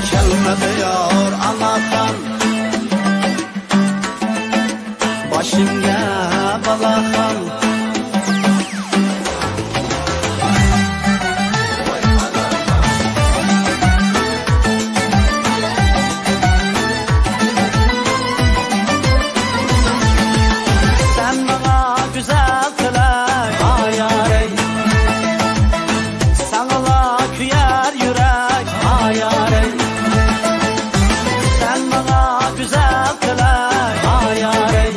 Kelmedi yar anadan başımga balaxam sen bana güzel tilek ayarey sana küyer yürek ayarey sen bana güzel tilek ayarey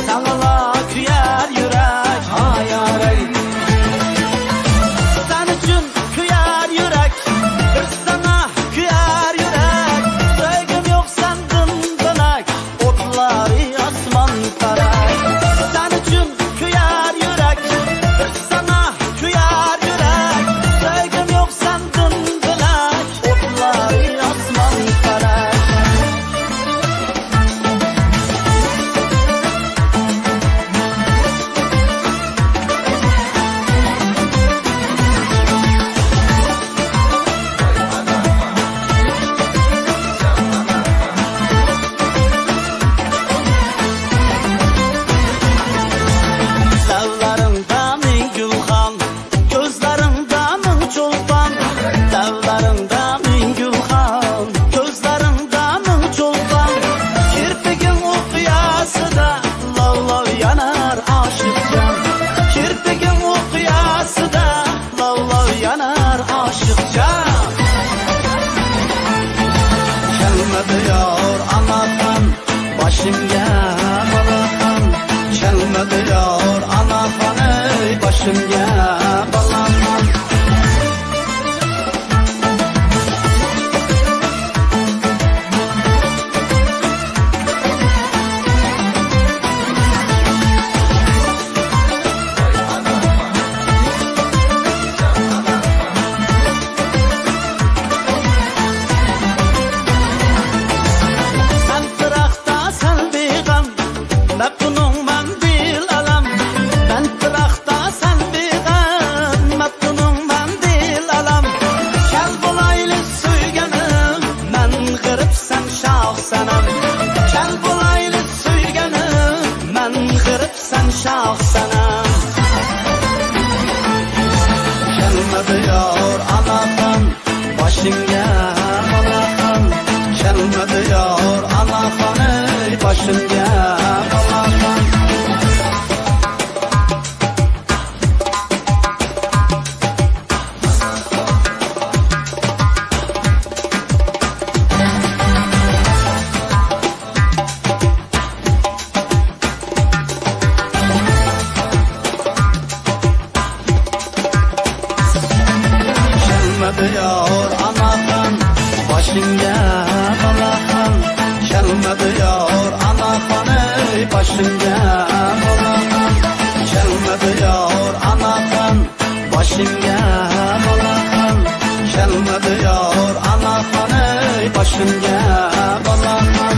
sana küyer yürek ayarey sen için küyer yürek bir sana küyer yürek söygüm yok sendin dönek otları asman karay sen için küyer yürek bir sana küyer yürek söygüm yok sendin dönek otları asman karay Dağlarında min gülxan, gözlarında min çolpan. Dağlarında min gülxan, gözlarında min çolpan. Kirpigin okuyasıda lav lav yanar aşıkcan. Kirpigin okuyasıda lav lav yanar aşıkcan. Kelmedi yar anadan başımga balaxam. Kelmedi yar anadan ey başımga balaxam. Sen tıraqda sen beğen, meptunum ben bil alam. Ben tıraqda sen beğen, meptunum ben bil alam. Kel bulaylı suyganim, men g'irib sen şah sanam. Kel bulaylı suyganim, men g'irib sen şah sanam. Kelmedi yar anadan başımga balaxam. Kelmedi yar anadan ey başımga balaxam. Kelmedi yar anadan başımga balaxam. Kelmedi yar anadan ey başımga balaxam. Kelmedi yar anadan başımga balaxam. Kelmedi yar anadan ey başımga balaxam.